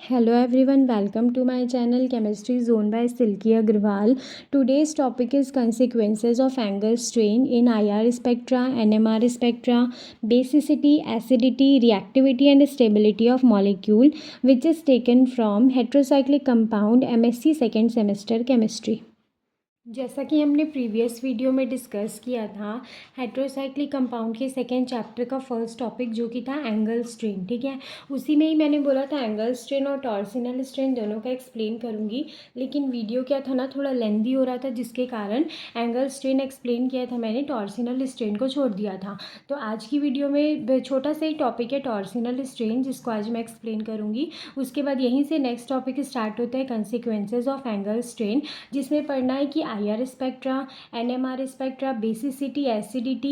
Hello everyone, welcome to my channel Chemistry Zone by Silky Agrawal. Today's topic is consequences of angle strain in IR spectra, NMR spectra, basicity, acidity, reactivity and stability of molecule, which is taken from heterocyclic compound MSc second semester chemistry. जैसा कि हमने previous video में discuss किया था heterocyclic compound के second chapter का first topic जो कि था एंगल स्ट्रेन, ठीक है। उसी में ही मैंने बोला था एंगल स्ट्रेन और टॉर्सिनल स्ट्रेन दोनों का एक्सप्लेन करूँगी, लेकिन वीडियो क्या था ना, थोड़ा लेंदी हो रहा था, जिसके कारण एंगल स्ट्रेन एक्सप्लेन किया था मैंने, टॉर्सिनल स्ट्रेन को छोड़ दिया था। तो आज की वीडियो में छोटा सा ही टॉपिक है टॉर्सिनल स्ट्रेन, जिसको आज मैं एक्सप्लेन करूँगी। उसके बाद यहीं से नेक्स्ट टॉपिक स्टार्ट होता है कंसिक्वेंसेज ऑफ एंगल स्ट्रेन, जिसमें पढ़ना है कि IR spectra, NMR spectra, basicity, acidity,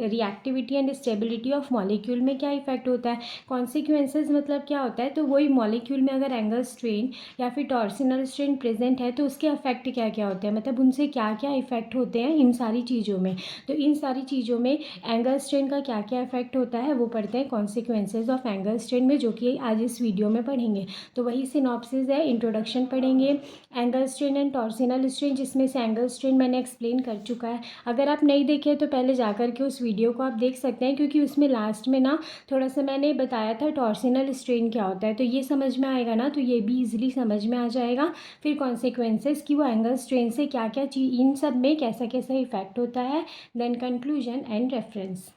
reactivity and stability of molecule में क्या इफेक्ट होता है। कॉन्सिक्वेंसेज मतलब क्या होता है, तो वही मॉलिक्यूल में अगर एंगल स्ट्रेन या फिर टॉर्सिनल स्ट्रेन प्रेजेंट है तो उसके अफेक्ट क्या क्या होते हैं, मतलब उनसे क्या क्या इफेक्ट होते हैं इन सारी चीज़ों में। तो इन सारी चीज़ों में एंगल स्ट्रेन का क्या क्या इफेक्ट होता है वो पढ़ते हैं कॉन्सिक्वेंसेज ऑफ एंगल स्ट्रेन में, जो कि आज इस वीडियो में पढ़ेंगे। तो वही सिनॉप्सिस है, इंट्रोडक्शन पढ़ेंगे, angle strain and torsional strain, जिसमें से एंगल स्ट्रेन मैंने एक्सप्लेन कर चुका है। अगर आप नहीं देखे तो पहले जा कर के उस वीडियो को आप देख सकते हैं, क्योंकि उसमें लास्ट में ना थोड़ा सा मैंने बताया था टॉर्सिनल स्ट्रेन क्या होता है, तो ये समझ में आएगा ना, तो ये भी इजीली समझ में आ जाएगा। फिर कॉन्सिक्वेंसेस कि वो एंगल स्ट्रेन से क्या क्या चीज, इन सब में कैसा कैसा इफेक्ट होता है, देन कंक्लूजन एंड रेफरेंस।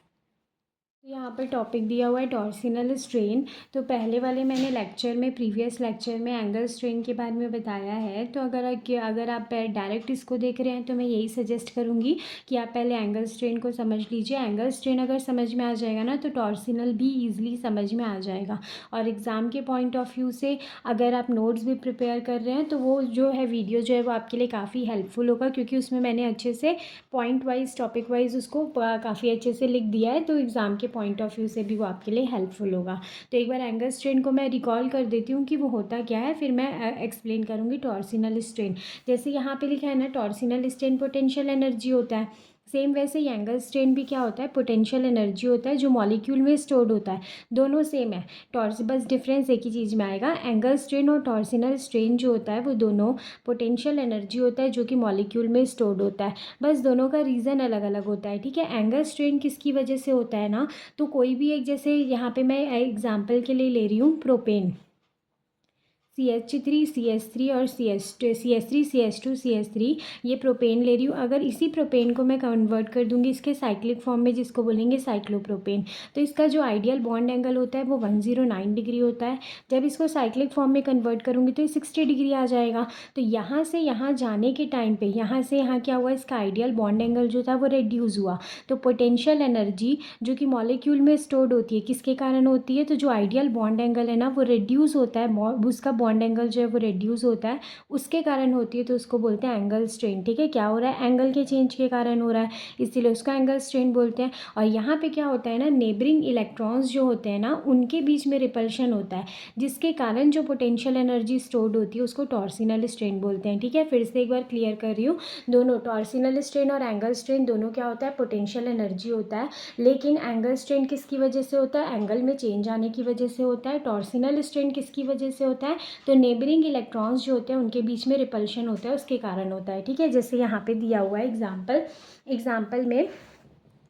यहाँ पर टॉपिक दिया हुआ है टॉर्सिनल स्ट्रेन। तो पहले वाले मैंने लेक्चर में, प्रीवियस लेक्चर में एंगल स्ट्रेन के बारे में बताया है। तो अगर आप डायरेक्ट इसको देख रहे हैं तो मैं यही सजेस्ट करूँगी कि आप पहले एंगल स्ट्रेन को समझ लीजिए। एंगल स्ट्रेन अगर समझ में आ जाएगा ना तो टॉर्सिनल भी ईजिली समझ में आ जाएगा। और एग्ज़ाम के पॉइंट ऑफ व्यू से अगर आप नोट्स भी प्रिपेयर कर रहे हैं तो वो जो है वीडियो जो है वो आपके लिए काफ़ी हेल्पफुल होगा, क्योंकि उसमें मैंने अच्छे से पॉइंट वाइज, टॉपिक वाइज उसको काफ़ी अच्छे से लिख दिया है। तो एग्ज़ाम के पॉइंट ऑफ व्यू से भी वो आपके लिए हेल्पफुल होगा। तो एक बार एंगल स्ट्रेन को मैं रिकॉल कर देती हूँ कि वो होता क्या है, फिर मैं एक्सप्लेन करूँगी टॉर्सिनल स्ट्रेन। जैसे यहाँ पे लिखा है ना, टॉर्सिनल स्ट्रेन पोटेंशियल एनर्जी होता है, सेम वैसे ही एंगल स्ट्रेन भी क्या होता है, पोटेंशियल एनर्जी होता है जो मॉलिक्यूल में स्टोर्ड होता है। दोनों सेम है, टॉर्स बस डिफरेंस एक ही चीज़ में आएगा। एंगल स्ट्रेन और टॉर्सिनल स्ट्रेन जो होता है वो दोनों पोटेंशियल एनर्जी होता है जो कि मॉलिक्यूल में स्टोर्ड होता है, बस दोनों का रीज़न अलग अलग होता है, ठीक है। एंगल स्ट्रेन किसकी वजह से होता है ना, तो कोई भी एक, जैसे यहाँ पे मैं एग्जांपल के लिए ले रही हूँ प्रोपेन, CH3 CH3 और CH3 CH2 CH3, ये प्रोपेन ले रही हूँ। अगर इसी प्रोपेन को मैं कन्वर्ट कर दूंगी इसके साइक्लिक फॉर्म में, जिसको बोलेंगे साइक्लोप्रोपेन, तो इसका जो आइडियल बॉन्ड एंगल होता है वो 109 डिग्री होता है। जब इसको साइक्लिक फॉर्म में कन्वर्ट करूँगी तो ये 60 डिग्री आ जाएगा। तो यहाँ से यहाँ जाने के टाइम पे यहाँ से यहाँ क्या हुआ, इसका आइडियल बॉन्ड एंगल जो था वो रिड्यूस हुआ। तो पोटेंशियल एनर्जी जो कि मॉलिक्यूल में स्टोर्ड होती है किसके कारण होती है, तो जो आइडियल बॉन्ड एंगल है ना वो रिड्यूस होता है, उसका बॉन्ड एंगल जो है वो रिड्यूस होता है, उसके कारण होती है, तो उसको बोलते हैं एंगल स्ट्रेन, ठीक है। क्या हो रहा है, एंगल के चेंज के कारण हो रहा है, इसीलिए उसका एंगल स्ट्रेन बोलते हैं। और यहाँ पे क्या होता है ना, नेबरिंग इलेक्ट्रॉन्स जो होते हैं ना उनके बीच में रिपल्शन होता है, जिसके कारण जो पोटेंशियल एनर्जी स्टोर्ड होती है उसको टॉर्सिनल स्ट्रेन बोलते हैं, ठीक है। फिर से एक बार क्लियर कर रही हूँ, दोनों टॉर्सिनल स्ट्रेन और एंगल स्ट्रेन दोनों क्या होता है, पोटेंशियल एनर्जी होता है। लेकिन एंगल स्ट्रेन किसकी वजह से होता है, एंगल में चेंज आने की वजह से होता है। टॉर्सिनल स्ट्रेन किसकी वजह से होता है, तो नेबरिंग इलेक्ट्रॉन्स जो होते हैं उनके बीच में रिपल्शन होता है, उसके कारण होता है, ठीक है। जैसे यहाँ पे दिया हुआ है एग्जाम्पल में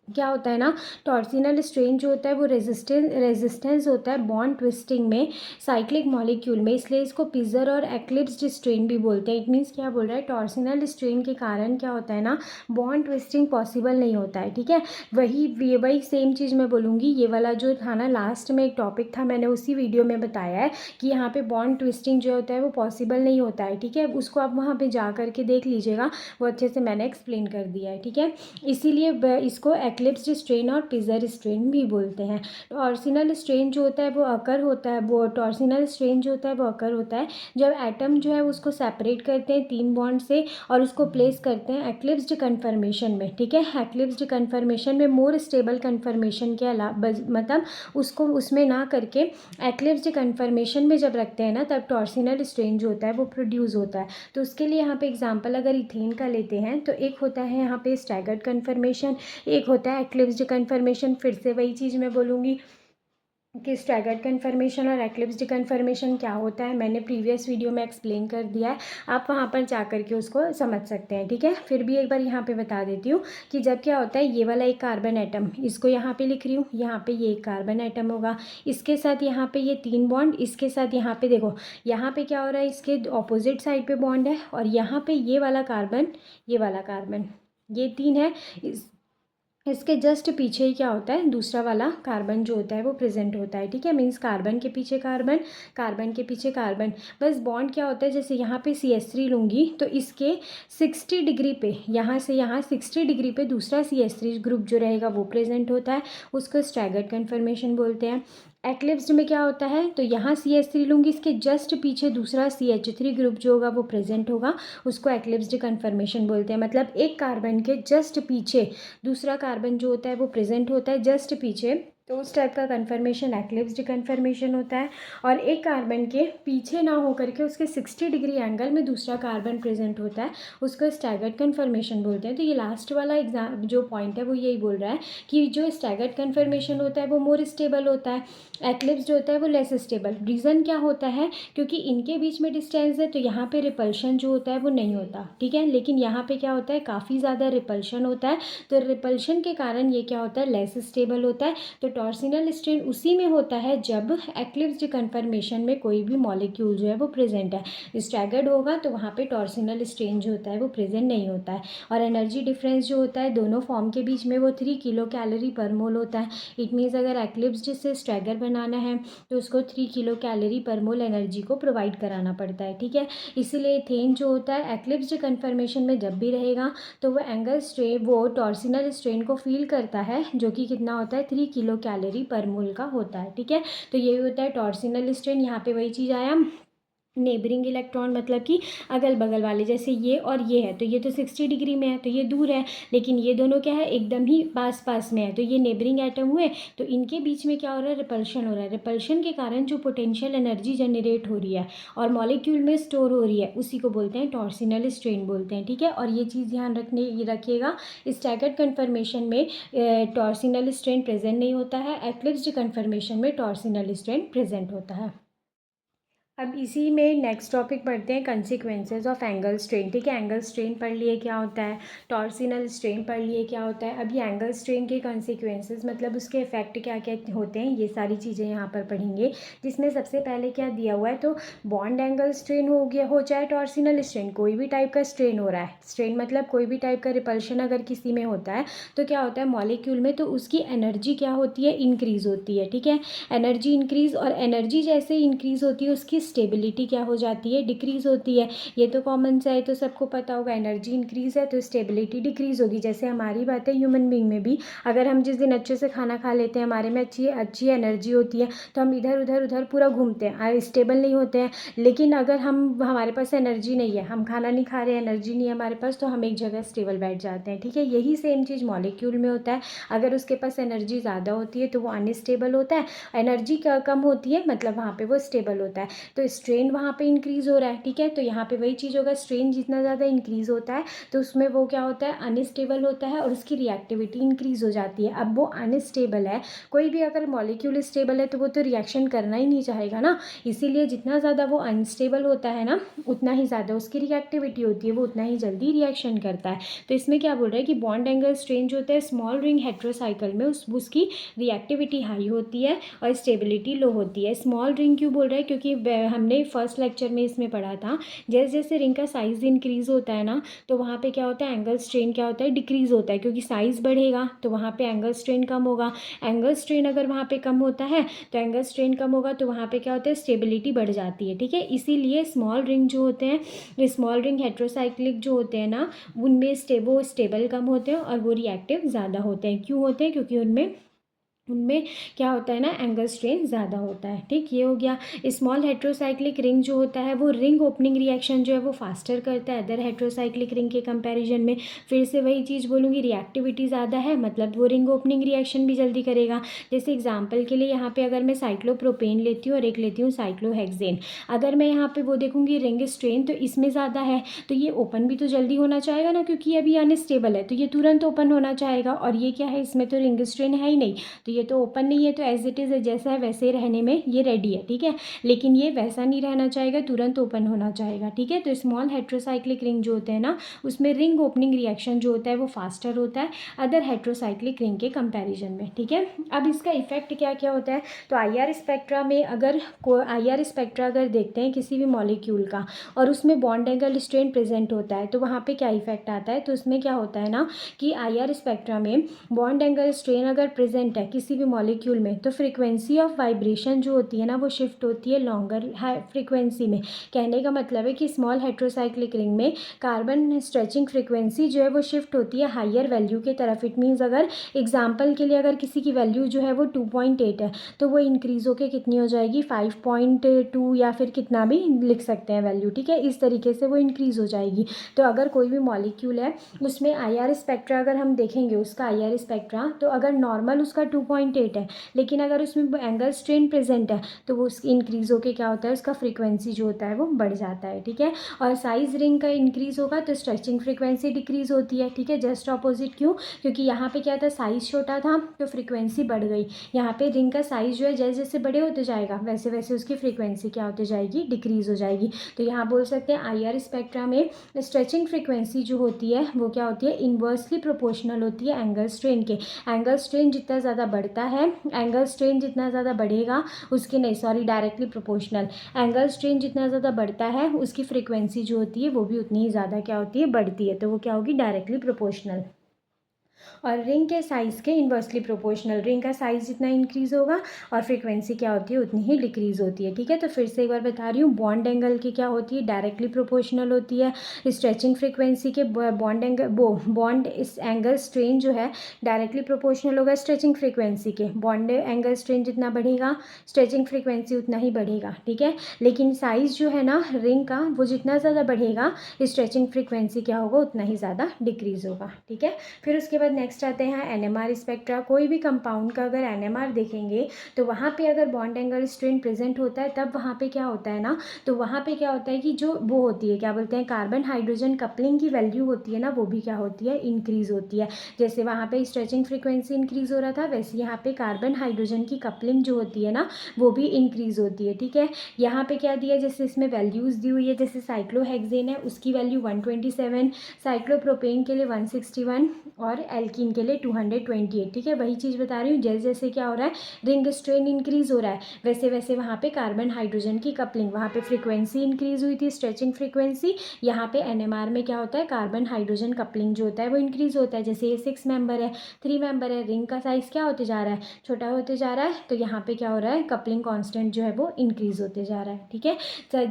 क्या होता है ना, टॉर्सिनल स्ट्रेन जो होता है वो रेजिस्टेंस होता है बॉन्ड ट्विस्टिंग में साइक्लिक मॉलिक्यूल में, इसलिए इसको पिजर और एक्लिप्स्ड स्ट्रेन भी बोलते हैं। इट मीन्स क्या बोल रहा है, टॉर्सिनल स्ट्रेन के कारण क्या होता है ना, बॉन्ड ट्विस्टिंग पॉसिबल नहीं होता है, ठीक है। वही सेम चीज़ मैं बोलूँगी, ये वाला जो था ना लास्ट में एक टॉपिक था, मैंने उसी वीडियो में बताया है कि यहाँ पे बॉन्ड ट्विस्टिंग जो होता है वो पॉसिबल नहीं होता है, ठीक है। उसको आप वहाँ पर जा करके देख लीजिएगा, वो अच्छे से मैंने एक्सप्लेन कर दिया है, ठीक है। इसीलिए इसको एक्लिप्स्ड स्ट्रेन और पिजर स्ट्रेन भी बोलते हैं। टॉर्सिनल स्ट्रेन जो होता है वो अकर होता है, वो टॉर्सिनल स्ट्रेन जो होता है वो अकर होता है जब एटम जो है उसको सेपरेट करते हैं 3 बॉन्ड से और उसको प्लेस करते हैं एक्लिप्स्ड कन्फर्मेशन में, ठीक है। एक्लिप्स्ड कन्फर्मेशन में मोर स्टेबल कन्फर्मेशन के अलावा, मतलब उसको उसमें ना करके एक्लिप्स्ड कन्फर्मेशन में जब रखते हैं ना, तब टॉर्सिनल स्ट्रेन जो होता है वो प्रोड्यूस होता है। तो उसके लिए यहाँ पे एग्जांपल अगर इथेन का लेते हैं तो एक होता है यहाँ पे स्टैगर्ड कन्फर्मेशन, एक होता है एक्लिप्स्ड कन्फर्मेशन। फिर से वही चीज़ मैं बोलूँगी, कि स्टैगर्ड कन्फर्मेशन और एक्लिप्स्ड कन्फर्मेशन क्या होता है मैंने प्रीवियस वीडियो में एक्सप्लेन कर दिया है, आप वहाँ पर जा कर के उसको समझ सकते हैं। ठीक है, फिर भी एक बार यहाँ पे बता देती हूँ कि जब क्या होता है, ये वाला एक कार्बन एटम, इसको यहाँ पे लिख रही हूँ, यहाँ पे ये एक कार्बन एटम होगा, इसके साथ यहाँ पे ये 3 बॉन्ड, इसके साथ यहाँ पे देखो, यहाँ पे क्या हो रहा है, इसके ऑपोजिट साइड पे बॉन्ड है, और यहाँ पे ये वाला कार्बन, ये वाला कार्बन, ये 3 है। इसके जस्ट पीछे ही क्या होता है, दूसरा वाला कार्बन जो होता है वो प्रेजेंट होता है। ठीक है, मीन्स कार्बन के पीछे कार्बन, कार्बन के पीछे कार्बन, बस बॉन्ड क्या होता है, जैसे यहाँ पे CH3 लूँगी तो इसके 60 डिग्री पे, यहाँ से यहाँ 60 डिग्री पे दूसरा CH3 ग्रुप जो रहेगा वो प्रेजेंट होता है, उसको स्टैगर्ड कन्फर्मेशन बोलते हैं। एक्लिप्स्ड में क्या होता है, तो यहाँ CH3 लूँगी, इसके जस्ट पीछे दूसरा CH3 ग्रुप जो होगा वो प्रेजेंट होगा, उसको एक्लिप्स्ड कन्फर्मेशन बोलते हैं। मतलब एक कार्बन के जस्ट पीछे दूसरा कार्बन जो होता है वो प्रेजेंट होता है जस्ट पीछे, तो उस टाइप का कन्फर्मेशन एक्लिप्स्ड कन्फर्मेशन होता है। और एक कार्बन के पीछे ना हो करके उसके 60 डिग्री एंगल में दूसरा कार्बन प्रेजेंट होता है, उसको स्टैगर्ड कन्फर्मेशन बोलते हैं। तो ये लास्ट वाला एग्जाम जो पॉइंट है वो यही बोल रहा है कि जो स्टैगर्ड कन्फर्मेशन होता है वो मोर स्टेबल होता है, एक्लिप्स्ड होता है वो लेस स्टेबल। रीज़न क्या होता है, क्योंकि इनके बीच में डिस्टेंस है तो यहाँ पे रिपल्शन जो होता है वो नहीं होता। ठीक है, लेकिन यहाँ पे क्या होता है, काफ़ी ज़्यादा रिपल्शन होता है, तो रिपल्शन के कारण ये क्या होता है, लेस स्टेबल होता है। तो टॉर्सिनल स्ट्रेन उसी में होता है जब एक्लिप्स्ड कन्फर्मेशन में कोई भी मॉलिक्यूल जो है वो प्रेजेंट है। स्टैगर्ड होगा तो वहाँ पे टॉर्सिनल स्ट्रेन जो होता है वो प्रेजेंट नहीं होता है। और एनर्जी डिफरेंस जो होता है दोनों फॉर्म के बीच में वो 3 किलो कैलोरी पर मोल होता है। इट मीन्स अगर एक्लिप्स्ड से स्टैगर बनाना है तो उसको 3 किलो कैलोरी पर मोल एनर्जी को प्रोवाइड कराना पड़ता है। ठीक है, इसीलिए एथेन जो होता है एक्लिप्स्ड कन्फर्मेशन में जब भी रहेगा तो वो एंगल स्ट्रेन, वो टॉर्सिनल स्ट्रेन को फील करता है, जो कि कितना होता है, 3 किलो कैलोरी पर मोल का होता है। ठीक है, तो यही होता है टॉर्सिनल स्ट्रेन। यहाँ पे वही चीज़ आया, नेबरिंग इलेक्ट्रॉन मतलब कि अगल बगल वाले, जैसे ये और ये है तो ये तो 60 डिग्री में है तो ये दूर है, लेकिन ये दोनों क्या है, एकदम ही पास पास में है, तो ये नेबरिंग एटम हुए, तो इनके बीच में क्या हो रहा है, रिपल्शन हो रहा है। रिपल्शन के कारण जो पोटेंशियल एनर्जी जनरेट हो रही है और मॉलिक्यूल में स्टोर हो रही है उसी को बोलते हैं टॉर्सिनल स्ट्रेन बोलते हैं। ठीक है, और ये चीज़ ध्यान रखिएगा, स्टैगर्ड कन्फर्मेशन में टॉर्सिनल स्ट्रेन प्रेजेंट नहीं होता है, एक्लिप्स्ड कन्फर्मेशन में टॉर्सिनल स्ट्रेन प्रेजेंट होता है। अब इसी में नेक्स्ट टॉपिक पढ़ते हैं, कंसिक्वेंसेज ऑफ एंगल स्ट्रेन। ठीक है, एंगल स्ट्रेन पढ़ लिए क्या होता है, टॉर्सिनल स्ट्रेन पढ़ लिए क्या होता है। अब ये एंगल स्ट्रेन के कंसिक्वेंसेज मतलब उसके इफेक्ट क्या क्या होते हैं, ये सारी चीज़ें यहाँ पर पढ़ेंगे। जिसमें सबसे पहले क्या दिया हुआ है, तो बॉन्ड एंगल स्ट्रेन हो गया, हो चाहे टॉर्सिनल स्ट्रेन, कोई भी टाइप का स्ट्रेन हो रहा है, स्ट्रेन मतलब कोई भी टाइप का रिपल्शन अगर किसी में होता है तो क्या होता है मॉलिक्यूल में, तो उसकी एनर्जी क्या होती है, इंक्रीज़ होती है। ठीक है, एनर्जी इंक्रीज़, और एनर्जी जैसे इंक्रीज़ होती है उसकी स्टेबिलिटी क्या हो जाती है, डिक्रीज़ होती है। ये तो कॉमन सा है, तो सबको पता होगा, एनर्जी इंक्रीज़ है तो स्टेबिलिटी डिक्रीज़ होगी। जैसे हमारी बात है ह्यूमन बींग में भी, अगर हम जिस दिन अच्छे से खाना खा लेते हैं, हमारे में अच्छी अच्छी एनर्जी होती है, तो हम इधर उधर उधर पूरा घूमते हैं, स्टेबल नहीं होते हैं। लेकिन अगर हमारे पास एनर्जी नहीं है, हम खाना नहीं खा रहे, एनर्जी नहीं है हमारे पास, तो हम एक जगह स्टेबल बैठ जाते हैं। ठीक है, यही सेम चीज़ मॉलिक्यूल में होता है, अगर उसके पास एनर्जी ज़्यादा होती है तो वो अनस्टेबल होता है, एनर्जी कम होती है मतलब वहाँ पे वो स्टेबल होता है। तो स्ट्रेन वहाँ पे इंक्रीज़ हो रहा है। ठीक है, तो यहाँ पे वही चीज़ होगा, स्ट्रेन जितना ज़्यादा इंक्रीज़ होता है तो उसमें वो क्या होता है, अनस्टेबल होता है और उसकी रिएक्टिविटी इंक्रीज़ हो जाती है। अब वो अनस्टेबल है, कोई भी अगर मॉलिक्यूल स्टेबल है तो वो तो रिएक्शन करना ही नहीं चाहेगा ना, इसीलिए जितना ज़्यादा वो अनस्टेबल होता है ना उतना ही ज़्यादा उसकी रिएक्टिविटी होती है, वो उतना ही जल्दी रिएक्शन करता है। तो इसमें क्या बोल रहा है कि बॉन्ड एंगल स्ट्रेन जो होता है स्मॉल रिंग हेट्रोसाइकिल में उसकी रिएक्टिविटी हाई होती है और स्टेबिलिटी लो होती है। स्मॉल रिंग क्यों बोल रहे हैं, क्योंकि हमने फर्स्ट लेक्चर में इसमें पढ़ा था, जैसे जैसे रिंग का साइज़ इंक्रीज़ होता है ना तो वहाँ पे क्या होता है, एंगल स्ट्रेन क्या होता है, डिक्रीज़ होता है, क्योंकि साइज़ बढ़ेगा तो वहाँ पे एंगल स्ट्रेन कम होगा। एंगल स्ट्रेन अगर वहाँ पे कम होता है तो एंगल स्ट्रेन कम होगा तो वहाँ पे क्या होता है, स्टेबिलिटी बढ़ जाती है। ठीक है, इसीलिए स्मॉल रिंग जो होते हैं, स्मॉल रिंग हेट्रोसाइक्लिक जो होते हैं ना, उनमें वो स्टेबल कम होते हैं और वो रिएक्टिव ज़्यादा होते हैं। क्यों होते हैं, क्योंकि उनमें क्या होता है ना, एंगल स्ट्रेन ज़्यादा होता है। ठीक, ये हो गया। स्मॉल हेट्रोसाइक्लिक रिंग जो होता है वो रिंग ओपनिंग रिएक्शन जो है वो फास्टर करता है अदर हेट्रोसाइक्लिक रिंग के कंपैरिजन में। फिर से वही चीज़ बोलूँगी, रिएक्टिविटी ज़्यादा है मतलब वो रिंग ओपनिंग रिएक्शन भी जल्दी करेगा। जैसे एग्जाम्पल के लिए यहाँ पे अगर मैं साइक्लोप्रोपेन लेती हूँ और एक लेती हूँ साइक्लोहेक्सेन, अगर मैं यहाँ पे वो देखूँगी रिंग स्ट्रेन तो इसमें ज़्यादा है तो ये ओपन भी तो जल्दी होना चाहेगा ना, क्योंकि ये अभी अनस्टेबल है तो ये तुरंत ओपन होना चाहेगा, और ये क्या है, इसमें तो रिंग स्ट्रेन है ही नहीं तो ये है, तो ओपन नहीं है तो एज इट इज़ जैसा है वैसे ही रहने में ये रेडी है, ठीक है। लेकिन ये वैसा नहीं रहना चाहेगा, तुरंत ओपन होना चाहेगा, ठीक है। तो स्मॉल हेट्रोसाइक्लिक रिंग जो होते हैं ना, उसमें रिंग ओपनिंग रिएक्शन जो होता है वो फास्टर होता है अदर हेट्रोसाइक्लिक रिंग के कंपैरिजन में, ठीक है। अब इसका इफेक्ट क्या क्या होता है, तो IR स्पेक्ट्रा में अगर IR स्पेक्ट्रा अगर देखते हैं किसी भी मॉलिक्यूल का और उसमें बॉन्ड एंगल स्ट्रेन प्रेजेंट होता है तो वहाँ पे क्या इफेक्ट आता है, तो उसमें क्या होता है ना कि IR स्पेक्ट्रा में बॉन्ड एंगल स्ट्रेन अगर प्रेजेंट है किसी भी मॉलिक्यूल में तो फ्रीक्वेंसी ऑफ वाइब्रेशन जो होती है ना वो शिफ्ट होती है लॉन्गर हाई फ्रीक्वेंसी में। कहने का मतलब है कि स्मॉल हेट्रोसाइक्लिक रिंग में कार्बन स्ट्रेचिंग फ्रीक्वेंसी जो है वो शिफ्ट होती है हायर वैल्यू के तरफ। इट मीन्स अगर एग्जाम्पल के लिए अगर किसी की वैल्यू जो है वो 2.8 है तो वो इंक्रीज़ होकर कितनी हो जाएगी 5.2 या फिर कितना भी लिख सकते हैं वैल्यू, ठीक है। इस तरीके से वो इंक्रीज़ हो जाएगी। तो अगर कोई भी मॉलिक्यूल है उसमें IR स्पेक्ट्रा अगर हम देखेंगे उसका IR स्पेक्ट्रा, तो अगर नॉर्मल उसका 2.8 है लेकिन अगर उसमें एंगल स्ट्रेन प्रेजेंट है तो वो उसकी इंक्रीज़ होकर क्या होता है उसका फ्रीक्वेंसी जो होता है वो बढ़ जाता है, ठीक है। और साइज रिंग का इंक्रीज़ होगा तो स्ट्रेचिंग फ्रीक्वेंसी डिक्रीज़ होती है, ठीक है। जस्ट ऑपोजिट क्यों, क्योंकि यहाँ पे क्या था साइज़ छोटा था तो फ्रीक्वेंसी बढ़ गई। यहाँ पे रिंग का साइज़ जो है जैसे जैसे बड़े होते जाएगा वैसे वैसे उसकी फ्रीक्वेंसी क्या होती जाएगी, डिक्रीज़ हो जाएगी। तो यहाँ बोल सकते हैं IR स्पेक्ट्रा में स्ट्रेचिंग फ्रीक्वेंसी जो होती है वो क्या होती है इन्वर्सली प्रोपोर्शनल होती है एंगल स्ट्रेन के। एंगल स्ट्रेन जितना ज़्यादा बढ़ता है, एंगल स्ट्रेन जितना ज़्यादा बढ़ेगा उसके नहीं sorry directly proportional, angle strain जितना ज़्यादा बढ़ता है उसकी फ्रीक्वेंसी जो होती है वो भी उतनी ही ज़्यादा क्या होती है बढ़ती है, तो वो क्या होगी डायरेक्टली प्रोपोर्शनल। और रिंग के साइज़ के इन्वर्सली प्रोपोर्शनल, रिंग का साइज़ जितना इंक्रीज़ होगा और फ्रीक्वेंसी क्या होती है उतनी ही डिक्रीज़ होती है, ठीक है। तो फिर से एक बार बता रही हूँ, बॉन्ड एंगल की क्या होती है डायरेक्टली प्रोपोर्शनल होती है, स्ट्रेचिंग फ्रीक्वेंसी के बॉन्ड एंगल बॉन्ड इस एंगल स्ट्रेन जो है डायरेक्टली प्रोपोर्शनल होगा स्ट्रेचिंग फ्रीक्वेंसी के। बॉन्ड एंगल स्ट्रेन जितना बढ़ेगा स्ट्रेचिंग फ्रीक्वेंसी उतना ही बढ़ेगा, ठीक है। लेकिन साइज़ जो है ना रिंग का वो जितना ज़्यादा बढ़ेगा स्ट्रेचिंग फ्रीक्वेंसी क्या होगा उतना ही ज़्यादा डिक्रीज़ होगा, ठीक है। फिर उसके बाद नेक्स्ट आते हैं NMR स्पेक्ट्रा। कोई भी कंपाउंड का अगर NMR देखेंगे तो वहाँ पे अगर बॉन्ड एंगल स्ट्रेन प्रेजेंट होता है तब वहाँ पे क्या होता है ना, तो वहाँ पे क्या होता है कि जो वो होती है क्या बोलते हैं कार्बन हाइड्रोजन कपलिंग की वैल्यू होती है ना वो भी क्या होती है इंक्रीज़ होती है। जैसे वहाँ पे स्ट्रेचिंग फ्रीक्वेंसी इंक्रीज़ हो रहा था वैसे यहाँ पे कार्बन हाइड्रोजन की कपलिंग जो होती है ना वो भी इंक्रीज़ होती है, ठीक है। यहाँ पे क्या दिया जैसे इसमें वैल्यूज़ दी हुई है, जैसे साइक्लोहेक्सेन है उसकी वैल्यू 127, साइक्लोप्रोपेन के लिए 161 और एल्कीन के लिए 228, ठीक है। वही चीज़ बता रही हूँ, जैसे जैसे क्या हो रहा है रिंग स्ट्रेन इंक्रीज़ हो रहा है वैसे वैसे वहाँ पे कार्बन हाइड्रोजन की कपलिंग, वहाँ पे फ्रीक्वेंसी इंक्रीज़ हुई थी स्ट्रेचिंग फ्रीक्वेंसी, यहाँ पे NMR में क्या होता है कार्बन हाइड्रोजन कपलिंग जो होता है वो इंक्रीज़ होता है। जैसे ये 6 मेंबर है 3 मेंबर है, रिंग का साइज़ क्या होते जा रहा है छोटा होते जा रहा है, तो यहाँ पे क्या हो रहा है कपलिंग कॉन्स्टेंट जो है वो इंक्रीज़ होते जा रहा है, ठीक है।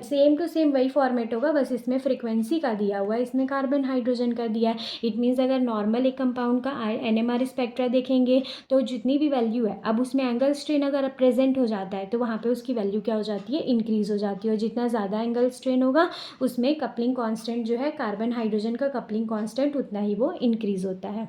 सेम टू सेम वही फॉर्मेट होगा, बस इसमें फ्रीक्वेंसी का दिया हुआ है इसमें कार्बन हाइड्रोजन का दिया है। इट मीन्स अगर नॉर्मल एक कंपाउंड का NMR स्पेक्ट्रा देखेंगे तो जितनी भी वैल्यू है अब उसमें एंगल स्ट्रेन अगर प्रेजेंट हो जाता है तो वहाँ पे उसकी वैल्यू क्या हो जाती है इंक्रीज़ हो जाती है। और जितना ज़्यादा एंगल स्ट्रेन होगा उसमें कपलिंग कांस्टेंट जो है कार्बन हाइड्रोजन का कपलिंग कांस्टेंट उतना ही वो इंक्रीज़ होता है।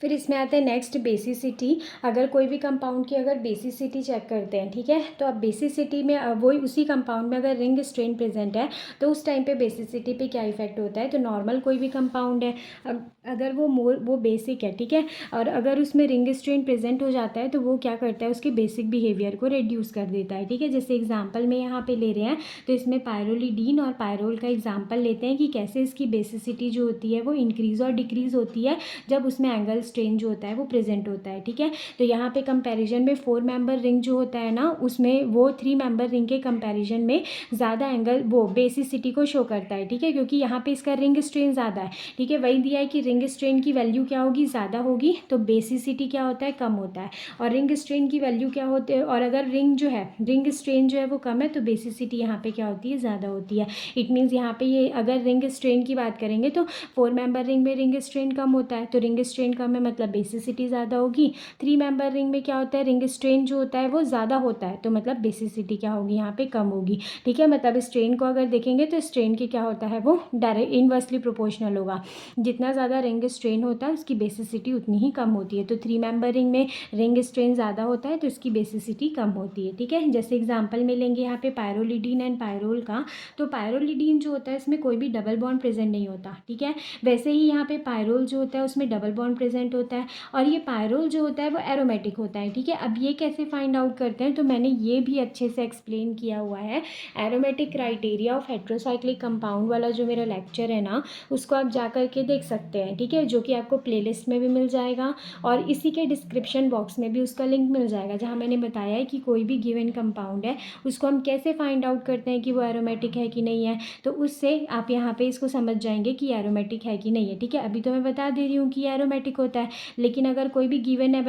फिर इसमें आते हैं नेक्स्ट बेसिसिटी। अगर कोई भी कंपाउंड की अगर बेसिसिटी चेक करते हैं, ठीक है, तो अब बेसिसिटी में वही उसी कंपाउंड में अगर रिंग स्ट्रेन प्रेजेंट है तो उस टाइम पे बेसिसिटी पे क्या इफेक्ट होता है, तो नॉर्मल कोई भी कंपाउंड है अब अगर वो बेसिक है, ठीक है, और अगर उसमें रिंग स्ट्रेन प्रेजेंट हो जाता है तो वो क्या करता है उसके बेसिक बिहेवियर को रिड्यूस कर देता है, ठीक है। जैसे एग्जाम्पल में यहाँ पे ले रहे हैं तो इसमें पायरोलिडीन और पायरोल का एग्जाम्पल लेते हैं कि कैसे इसकी बेसिसिटी जो होती है वो इंक्रीज़ और डिक्रीज़ होती है जब उसमें एंगल स्ट्रेन जो होता है वो प्रेजेंट होता है, ठीक है। तो यहाँ पे कंपैरिजन में 4 मेंबर रिंग जो होता है ना उसमें वो 3 मेंबर रिंग के कंपैरिजन में ज़्यादा एंगल वो बेसिसिटी को शो करता है, ठीक है, क्योंकि यहाँ पे इसका रिंग स्ट्रेन ज़्यादा है, ठीक है। वही दिया है कि रिंग स्ट्रेन की वैल्यू क्या होगी ज़्यादा होगी तो बेसिसिटी क्या होता है कम होता है, और रिंग स्ट्रेन की वैल्यू क्या होती है और अगर रिंग स्ट्रेन जो है वो कम है तो बेसिसिटी यहाँ पे क्या होती है ज़्यादा होती है। इट मीन्स यहाँ पे ये अगर रिंग स्ट्रेन की बात करेंगे तो 4 मेंबर रिंग में रिंग स्ट्रेन कम होता है तो रिंग स्ट्रेन कम है मतलब बेसिसिटी ज़्यादा होगी। 3 मेंबर रिंग में क्या होता है रिंग स्ट्रेन जो होता है वो ज़्यादा होता है तो मतलब बेसिसिटी क्या होगी यहाँ पे कम होगी, ठीक है। मतलब स्ट्रेन को अगर देखेंगे तो स्ट्रेन की क्या होता है वो डायरेक्ट इनवर्सली प्रोपोर्शनल होगा, जितना ज़्यादा रिंग स्ट्रेन होता है उसकी बेसिसिटी उतनी ही कम होती है। तो 3 मेंबर रिंग में रिंग स्ट्रेन ज़्यादा होता है तो उसकी बेसिसिटी कम होती है, ठीक है। जैसे एग्जाम्पल में लेंगे यहाँ पे पायरोलिडीन एंड पायरोल का, तो पायरोलिडीन जो होता है इसमें कोई भी डबल बॉन्ड प्रेजेंट नहीं होता, ठीक है। वैसे ही यहाँ पे पायरोल जो होता है उसमें डबल बॉन्ड प्रेजेंट प्रेजेंट होता है, और ये पायरोल जो होता है वो एरोमेटिक होता है, ठीक है। अब ये कैसे फाइंड आउट करते हैं, तो मैंने ये भी अच्छे से एक्सप्लेन किया हुआ है। Aromatic criteria of heterocyclic compound वाला जो मेरा लेक्चर है ना, उसको आप जा कर के देख सकते हैं, ठीक है, जो कि आपको प्लेलिस्ट में भी मिल जाएगा और इसी के डिस्क्रिप्शन बॉक्स में भी उसका लिंक मिल जाएगा, जहाँ मैंने बताया है कि कोई भी गिवन कंपाउंड है उसको हम कैसे फाइंड आउट करते हैं कि वो एरोमेटिक है कि नहीं है। तो उससे आप यहाँ पे इसको समझ जाएंगे कि एरोमेटिक है कि नहीं है, ठीक है। अभी तो मैं बता दे रही हूँ कि एरोमेटिक होता है, लेकिन अगर कोई भी गिवन है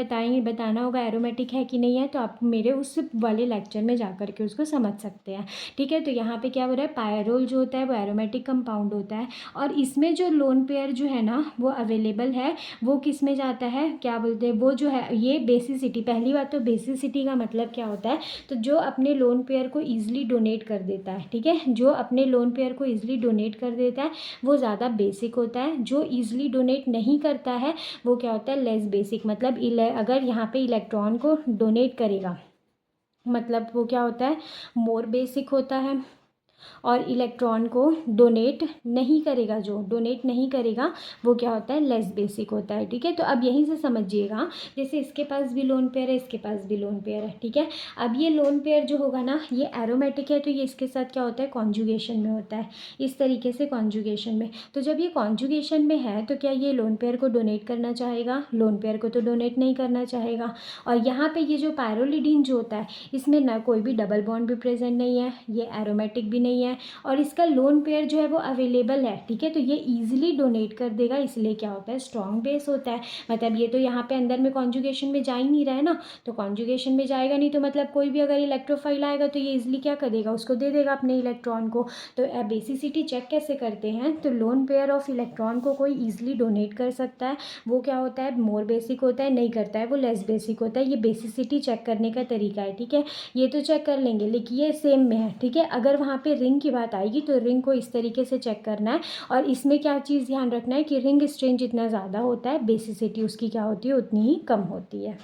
बताना होगा एरोमेटिक है कि नहीं है, तो आप मेरे उस वाले लेक्चर में जा कर के उसको समझ सकते हैं, ठीक है। तो यहाँ पे क्या हो रहा है, पायरोल जो होता है वो एरोमेटिक कंपाउंड होता है, और इसमें जो लोन पेयर जो है ना वो अवेलेबल है, वो किस में जाता है, क्या बोलते हैं, वो जो है ये बेसिसिटी। पहली बात तो बेसिसिटी का मतलब क्या होता है, तो जो अपने लोन पेयर को ईजिली डोनेट कर देता है, ठीक है, जो अपने लोन पेयर को ईजिली डोनेट कर देता है वो ज़्यादा बेसिक होता है। जो ईजिली डोनेट नहीं करता है वो क्या होता है, लेस बेसिक। मतलब अगर यहाँ पे इलेक्ट्रॉन को डोनेट करेगा मतलब वो क्या होता है, मोर बेसिक होता है, और इलेक्ट्रॉन को डोनेट नहीं करेगा, जो डोनेट नहीं करेगा वो क्या होता है, लेस बेसिक होता है, ठीक है। तो अब यहीं से समझिएगा, जैसे इसके पास भी लोन पेयर है, इसके पास भी लोन पेयर है, ठीक है। अब ये लोन पेयर जो होगा ना ये एरोमेटिक है, तो ये इसके साथ क्या होता है, कॉन्जुगेशन में होता है, इस तरीके से कॉन्जुगेशन में। तो जब ये कॉन्जुगेशन में है तो क्या ये लोन पेयर को डोनेट करना चाहेगा, लोन पेयर को तो डोनेट नहीं करना चाहेगा। और यहाँ पे ये जो पायरोलिडीन जो होता है इसमें ना कोई भी डबल बॉन्ड भी प्रेजेंट नहीं है, ये एरोमेटिक भी नहीं है, और इसका लोन पेयर जो है वो अवेलेबल है, ठीक है। तो ये इजीली डोनेट कर देगा, इसलिए क्या होता है, स्ट्रॉन्ग बेस होता है। मतलब ये तो यहाँ पे अंदर में कॉन्जुगेशन में जा ही नहीं रहा है ना, तो कॉन्जुगेशन में जाएगा नहीं, तो मतलब कोई भी अगर इलेक्ट्रोफाइल आएगा तो ये इजीली क्या करेगा, उसको दे देगा अपने इलेक्ट्रॉन को। तो बेसिसिटी चेक कैसे करते हैं, तो लोन पेयर ऑफ इलेक्ट्रॉन को कोई ईजिली डोनेट कर सकता है, वो क्या होता है, मोर बेसिक होता है, नहीं करता है वो लेस बेसिक होता है। ये बेसिसिटी चेक करने का तरीका है, ठीक है। ये तो चेक कर लेंगे, लेकिन ये सेम में है, ठीक है। अगर वहाँ पे रिंग की बात आएगी तो रिंग को इस तरीके से चेक करना है, और इसमें क्या चीज़ ध्यान रखना है कि रिंग स्ट्रेन जितना ज़्यादा होता है बेसिसिटी उसकी क्या होती है, उतनी ही कम होती है।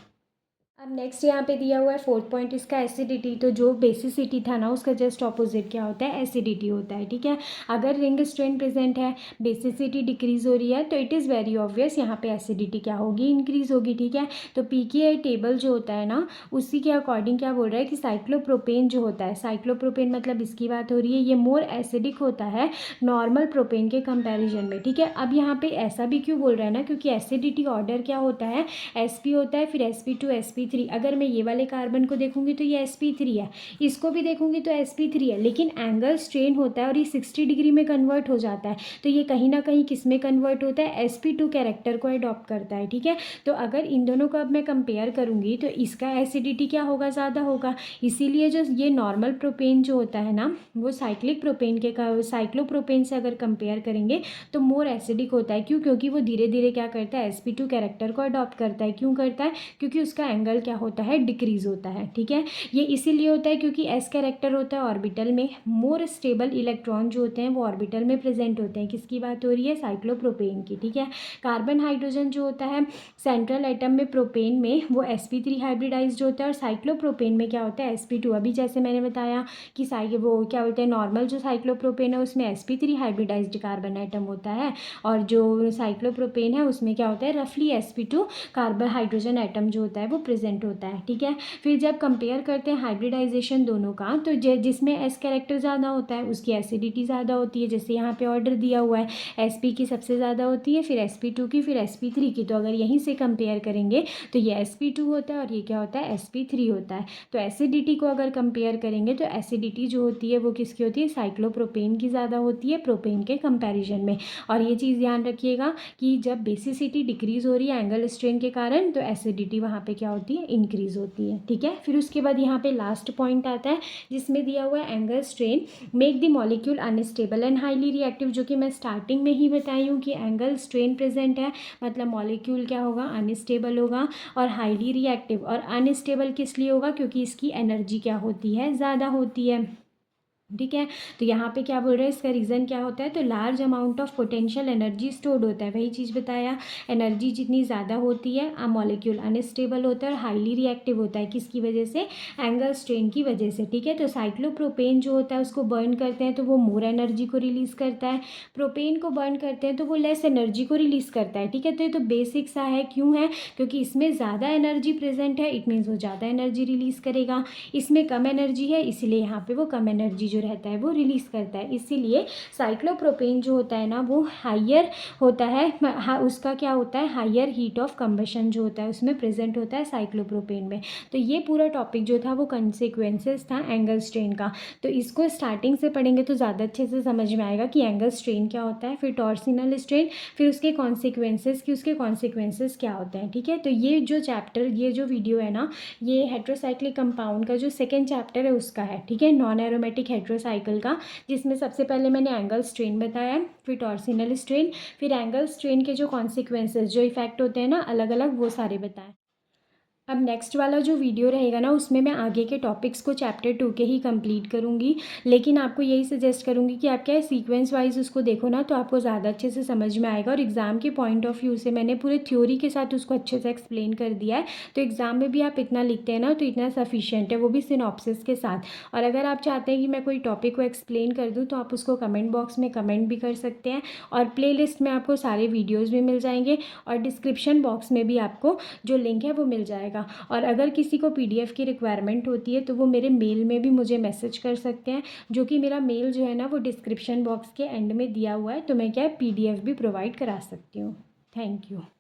अब नेक्स्ट यहाँ पे दिया हुआ है फोर्थ पॉइंट इसका एसिडिटी। तो जो बेसिसिटी था ना उसका जस्ट ऑपोजिट क्या होता है, एसिडिटी होता है, ठीक है। अगर रिंग स्ट्रेन प्रेजेंट है, बेसिसिटी डिक्रीज हो रही है, तो इट इज़ वेरी ऑब्वियस यहाँ पे एसिडिटी क्या होगी, इंक्रीज होगी, ठीक है। तो पीकेआई टेबल जो होता है ना उसी के अकॉर्डिंग क्या बोल रहा है कि साइक्लोप्रोपेन जो होता है, साइक्लोप्रोपेन मतलब इसकी बात हो रही है, ये मोर एसिडिक होता है नॉर्मल प्रोपेन के कंपेरिजन में, ठीक है। अब यहाँ पे ऐसा भी क्यों बोल रहा है ना, क्योंकि एसिडिटी ऑर्डर क्या होता है, sp होता है, फिर sp2 sp3। अगर मैं ये वाले कार्बन को देखूंगी तो ये sp3 है, इसको भी देखूंगी तो sp3 है, लेकिन एंगल स्ट्रेन होता है और ये 60 डिग्री में कन्वर्ट हो जाता है, तो ये कहीं ना कहीं किस में कन्वर्ट होता है, sp2 कैरेक्टर को अडॉप्ट करता है, ठीक है। तो अगर इन दोनों को अब मैं कंपेयर करूंगी तो इसका एसिडिटी क्या होगा, ज़्यादा होगा। इसीलिए जो ये नॉर्मल प्रोपेन जो होता है ना वो साइक्लिक प्रोपेन के साइक्लोप्रोपेन से अगर कंपेयर करेंगे तो मोर एसिडिक होता है। क्यों, क्योंकि वो धीरे धीरे क्या करता है, sp2 कैरेक्टर को अडॉप्ट करता है। क्यों करता है, क्योंकि उसका एंगल क्या होता है, डिक्रीज होता है, ठीक है। ये इसीलिए होता है क्योंकि s कैरेक्टर होता है ऑर्बिटल में, मोर स्टेबल इलेक्ट्रॉन जो होते हैं वो ऑर्बिटल में प्रेजेंट होते हैं। किसकी बात हो रही है, साइक्लोप्रोपेन की, ठीक है। कार्बन हाइड्रोजन जो होता है सेंट्रल एटम में प्रोपेन में वो sp3 हाइब्रिडाइज्ड होता है, और साइक्लोप्रोपेन में क्या होता है, sp2। अभी जैसे मैंने बताया कि वो क्या बोलते हैं, नॉर्मल जो साइक्लोप्रोपेन है उसमें sp3 हाइब्रिडाइज्ड कार्बन एटम होता है, और जो साइक्लोप्रोपेन है उसमें क्या होता है, रफली sp2 कार्बन हाइड्रोजन एटम जो होता है वो प्रेजेंट होता है, ठीक है। फिर जब कंपेयर करते हैं हाइब्रिडाइजेशन दोनों का, तो जिसमें s कैरेक्टर ज़्यादा होता है उसकी एसिडिटी ज़्यादा होती है, जैसे यहाँ पे ऑर्डर दिया हुआ है, sp की सबसे ज़्यादा होती है, फिर sp2 की, फिर sp3 की। तो अगर यहीं से कंपेयर करेंगे तो ये sp2 होता है और ये क्या होता है, sp3 होता है। तो एसिडिटी को अगर कंपेयर करेंगे तो एसिडिटी जो होती है वो किसकी होती है, साइक्लोप्रोपेन की ज़्यादा होती है प्रोपेन के कंपैरिजन में। और ये चीज़ ध्यान रखिएगा कि जब बेसिसिटी डिक्रीज हो रही है एंगल स्ट्रेन के कारण, तो एसिडिटी वहाँ पे क्या होती है, इंक्रीज होती है, ठीक है। फिर उसके बाद यहाँ पे लास्ट पॉइंट आता है जिसमें दिया हुआ है angle strain make the molecule unstable and highly reactive, जो कि मैं स्टार्टिंग में ही बताई हूँ कि एंगल स्ट्रेन प्रेजेंट है मतलब मॉलिक्यूल क्या होगा, अनस्टेबल होगा, और हाईली रिएक्टिव। और अनस्टेबल किस लिए होगा, क्योंकि इसकी एनर्जी क्या होती है, ज़्यादा होती है। ठीक है। तो यहाँ पे क्या बोल रहे हैं, इसका रीज़न क्या होता है, तो large amount of potential energy stored होता है, वही चीज़ बताया। एनर्जी जितनी ज़्यादा होती है मॉलिक्यूल अनस्टेबल होता है और हाईली रिएक्टिव होता है, किसकी वजह से, एंगल स्ट्रेन की वजह से। ठीक है। तो साइक्लोप्रोपेन जो होता है उसको बर्न करते हैं तो वो मोर एनर्जी को रिलीज़ करता है, प्रोपेन को बर्न करते हैं तो वो लेस एनर्जी को रिलीज़ करता है। ठीक है। तो ये तो बेसिक सा है, क्यों है, क्योंकि इसमें ज़्यादा एनर्जी प्रेजेंट है, इट मीन्स वो ज़्यादा एनर्जी रिलीज़ करेगा। इसमें कम एनर्जी है, इसीलिए यहाँ पे वो कम एनर्जी जो रहता है वो रिलीज़ करता है। इसीलिए साइक्लोप्रोपेन जो होता है ना वो हाइयर होता है, उसका क्या होता है, हाइयर हीट ऑफ कंबशन जो होता है उसमें प्रेजेंट होता है साइक्लोप्रोपेन में। तो ये पूरा टॉपिक जो था वो कंसिक्वेंसेस था एंगल स्ट्रेन का। तो इसको स्टार्टिंग से पढ़ेंगे तो ज़्यादा अच्छे से समझ में आएगा कि एंगल स्ट्रेन क्या होता है, फिर टॉर्सिनल स्ट्रेन, फिर उसके कॉन्सिक्वेंसेस कि उसके कॉन्सिक्वेंसेस क्या होते हैं। ठीक है। तो ये जो चैप्टर, ये जो वीडियो है ना, ये हेट्रोसाइक्लिक कंपाउंड का जो सेकेंड चैप्टर है उसका है। ठीक है। नॉन एरोमेटिक हेट्रोसाइकिल का, जिसमें सबसे पहले मैंने एंगल स्ट्रेन बताया, फिर टॉर्सिनल स्ट्रेन, फिर एंगल स्ट्रेन के जो कॉन्सिक्वेंसेस, जो इफेक्ट होते हैं ना अलग अलग, वो सारे बताए। अब नेक्स्ट वाला जो वीडियो रहेगा ना उसमें मैं आगे के टॉपिक्स को चैप्टर 2 के ही कंप्लीट करूँगी, लेकिन आपको यही सजेस्ट करूँगी कि आप क्या है सीक्वेंस वाइज उसको देखो ना, तो आपको ज़्यादा अच्छे से समझ में आएगा। और एग्ज़ाम के पॉइंट ऑफ व्यू से मैंने पूरे थ्योरी के साथ उसको अच्छे से एक्सप्लेन कर दिया है, तो एग्ज़ाम में भी आप इतना लिखते हैं ना तो इतना सफिशियंट है, वो भी सिनॉप्सिस के साथ। और अगर आप चाहते हैं कि मैं कोई टॉपिक को एक्सप्लेन कर दूँ तो आप उसको कमेंट बॉक्स में कमेंट भी कर सकते हैं, और प्ले में आपको सारे वीडियोज़ भी मिल जाएंगे, और डिस्क्रिप्शन बॉक्स में भी आपको जो लिंक है वो मिल जाएगा। और अगर किसी को पीडीएफ की रिक्वायरमेंट होती है तो वो मेरे मेल में भी मुझे मैसेज कर सकते हैं, जो कि मेरा मेल जो है ना वो डिस्क्रिप्शन बॉक्स के एंड में दिया हुआ है, तो मैं क्या है पीडीएफ भी प्रोवाइड करा सकती हूँ। Thank you.